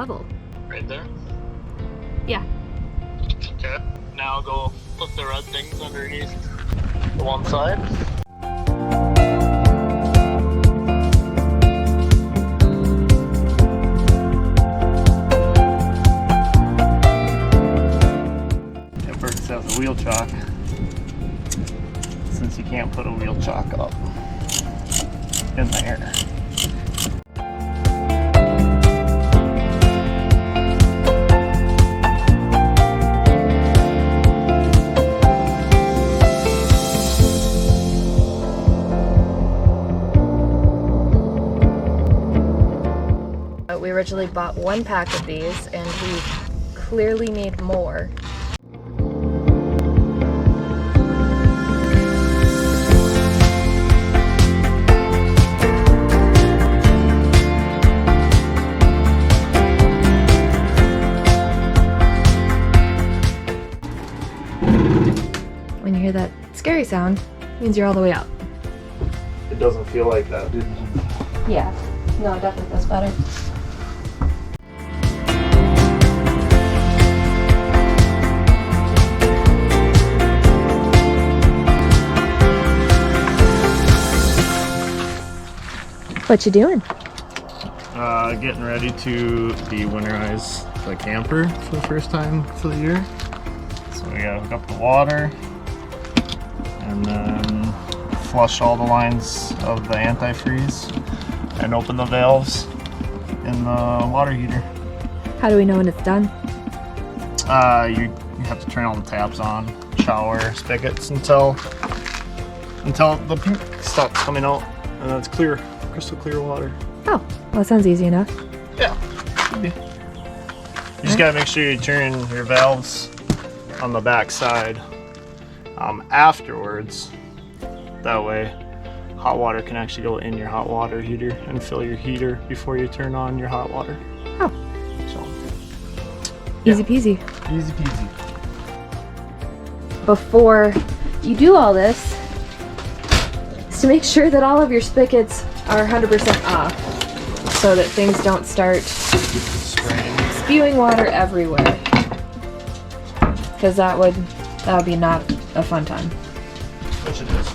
level. Right there? Yeah. Okay. Now go put the red things underneath the one side. At first it has a wheel chock, since you can't put a wheel chock up in there. We originally bought one pack of these and we clearly need more. When you hear that scary sound, it means you're all the way out. It doesn't feel like that, dude. Yeah, no, it definitely feels better. What you doing? Getting ready to dewinterize the camper for the first time for the year. So we gotta hook up the water and then flush all the lines of the antifreeze and open the valves in the water heater. How do we know when it's done? You have to turn all the taps on, shower spigots until the pink stops coming out, and then it's clear, crystal clear water. Oh, well, that sounds easy enough. Yeah. You just gotta make sure you turn your valves on the back side afterwards. That way hot water can actually go in your hot water heater and fill your heater before you turn on your hot water. Oh. So, easy peasy. Easy peasy. Before you do all this, is to make sure that all of your spigots are 100% off so that things don't start spewing water everywhere. Because that would be not a fun time. Which it is.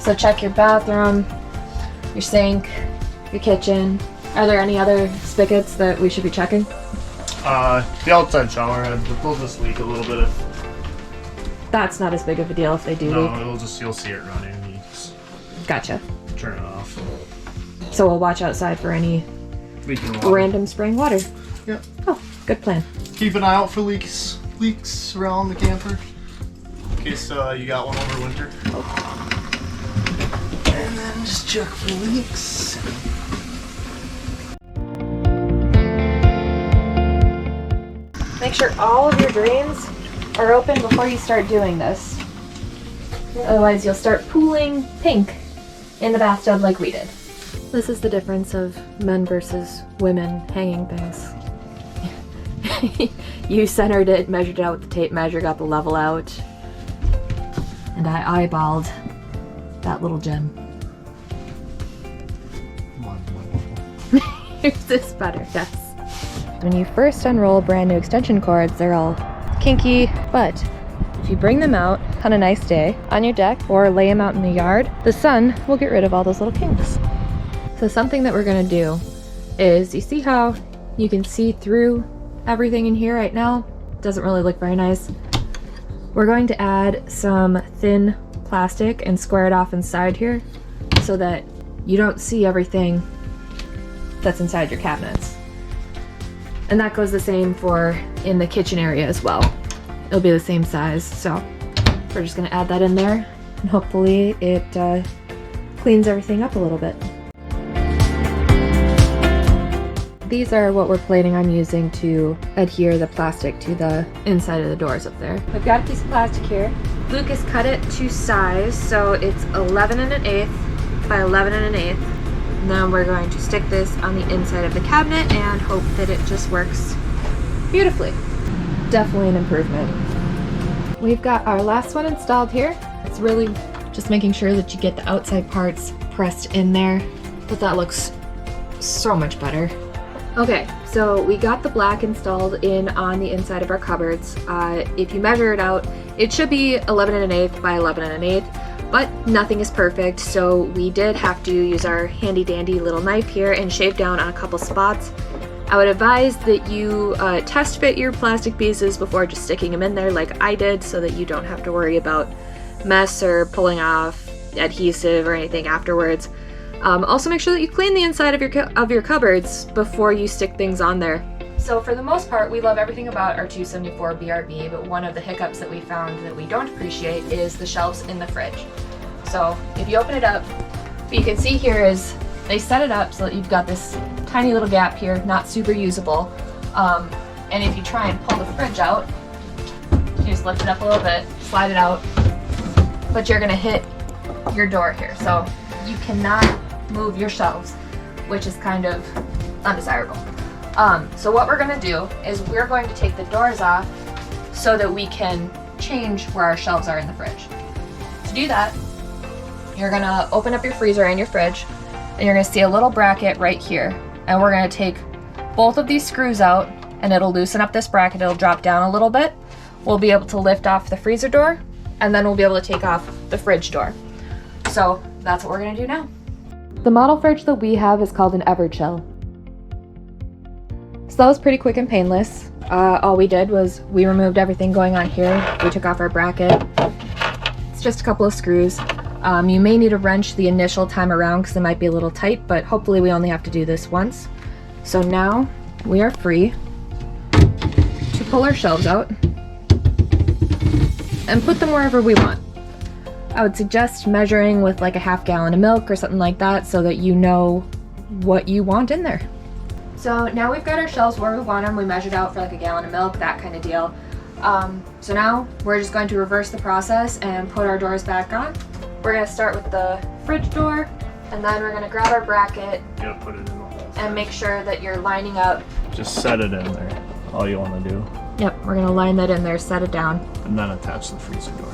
So check your bathroom, your sink, your kitchen. Are there any other spigots that we should be checking? The outside shower head, they'll just leak a little bit. That's not as big of a deal if they do No, leak. you'll see it running. You just Gotcha. turn it off. So we'll watch outside for any Leaking water. random spraying water. Yep. Oh, good plan. Keep an eye out for leaks around the camper in case you got one over winter. And then just check for leaks. Make sure all of your drains are open before you start doing this. Otherwise you'll start pooling pink in the bathtub like we did. This is the difference of men versus women hanging things. You centered it, measured it out with the tape measure, got the level out, and I eyeballed that little gem. Is this better? Yes. When you first unroll brand new extension cords, they're all kinky, but if you bring them out on a nice day on your deck or lay them out in the yard, the sun will get rid of all those little kinks. So something that we're gonna do is, you see how you can see through everything in here right now? Doesn't really look very nice. We're going to add some thin plastic and square it off inside here so that you don't see everything that's inside your cabinets. And that goes the same for in the kitchen area as well. It'll be the same size, so we're just gonna add that in there and hopefully it cleans everything up a little bit. These are what we're planning on using to adhere the plastic to the inside of the doors up there. We've got a piece of plastic here. Luke has cut it to size, so it's 11 1/8 by 11 1/8. Now we're going to stick this on the inside of the cabinet and hope that it just works beautifully. Definitely an improvement. We've got our last one installed here. It's really just making sure that you get the outside parts pressed in there, but that looks So much better. Okay, so we got the black installed in on the inside of our cupboards. If you measure it out, it should be 11 1/8 by 11 1/8, but nothing is perfect, so we did have to use our handy dandy little knife here and shave down on a couple spots. I would advise that you test fit your plastic pieces before just sticking them in there like I did, so that you don't have to worry about mess or pulling off adhesive or anything afterwards. Also make sure that you clean the inside of your cupboards before you stick things on there. So for the most part, we love everything about our 274 BRB, but one of the hiccups that we found that we don't appreciate is the shelves in the fridge. So if you open it up, what you can see here is they set it up so that you've got this tiny little gap here, not super usable. And if you try and pull the fridge out, you just lift it up a little bit, slide it out, but you're gonna hit your door here. So you cannot move your shelves, which is kind of undesirable. So what we're gonna do is we're going to take the doors off so that we can change where our shelves are in the fridge. To do that, you're gonna open up your freezer and your fridge, and you're gonna see a little bracket right here. And we're gonna take both of these screws out, and it'll loosen up this bracket. It'll drop down a little bit. We'll be able to lift off the freezer door, and then we'll be able to take off the fridge door. So that's what we're gonna do now. The model fridge that we have is called an Everchill. So that was pretty quick and painless. All we did was we removed everything going on here. We took off our bracket. It's just a couple of screws. You may need a wrench the initial time around because it might be a little tight, but hopefully we only have to do this once. So now we are free to pull our shelves out and put them wherever we want. I would suggest measuring with like a half gallon of milk or something like that so that you know what you want in there. So now we've got our shelves where we want them. We measured out for like a gallon of milk, that kind of deal. So now we're just going to reverse the process and put our doors back on. We're going to start with the fridge door, and then we're going to grab our bracket Put it in the hole and make sure that you're lining up. Just set it in there. All you want to do. Yep, we're going to line that in there, set it down. And then attach the freezer door.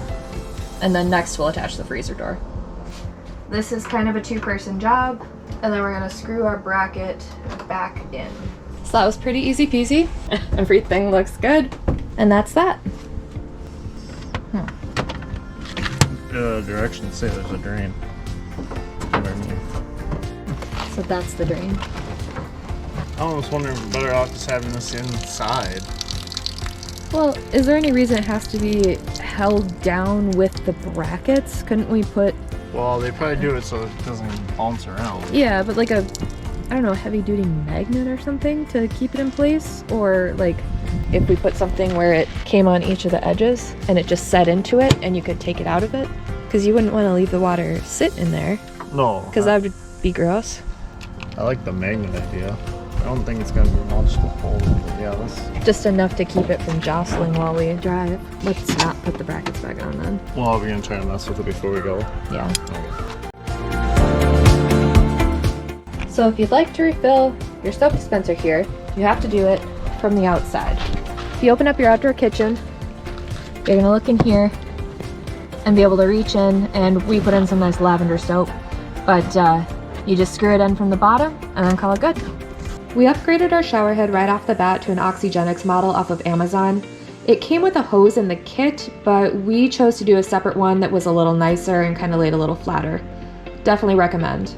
And then next we'll attach the freezer door. This is kind of a two-person job, and then we're gonna screw our bracket back in. So that was pretty easy peasy. Everything looks good. And that's that. Directions say there's a drain underneath. So that's the drain. I was wondering if we're better off just having this inside. Well, is there any reason it has to be held down with the brackets? Couldn't we put... Well, they probably do it so it doesn't bounce around. Yeah, but like a, I don't know, heavy-duty magnet or something to keep it in place? Or like if we put something where it came on each of the edges and it just set into it and you could take it out of it? Because you wouldn't want to leave the water sit in there. No. Because that would be gross. I like the magnet idea. I don't think it's gonna be much to hold, but yeah, let's... Just enough to keep it from jostling while we drive. Let's not put the brackets back on then. Well, are we gonna try to mess with it before we go? Yeah. Okay. So if you'd like to refill your soap dispenser here, you have to do it from the outside. If you open up your outdoor kitchen, you're gonna look in here and be able to reach in, and we put in some nice lavender soap, but you just screw it in from the bottom and then call it good. We upgraded our shower head right off the bat to an Oxygenics model off of Amazon. It came with a hose in the kit, but we chose to do a separate one that was a little nicer and kind of laid a little flatter. Definitely recommend.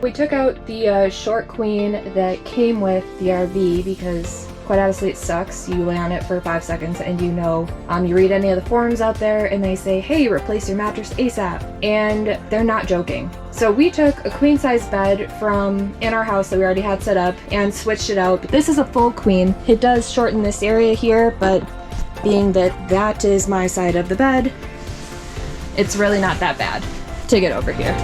We took out the short queen that came with the RV because quite honestly it sucks. You lay on it for 5 seconds and you know. You read any of the forums out there and they say, hey, replace your mattress ASAP. And they're not joking. So we took a queen size bed from in our house that we already had set up and switched it out. This is a full queen. It does shorten this area here, but being that that is my side of the bed, it's really not that bad to get over here.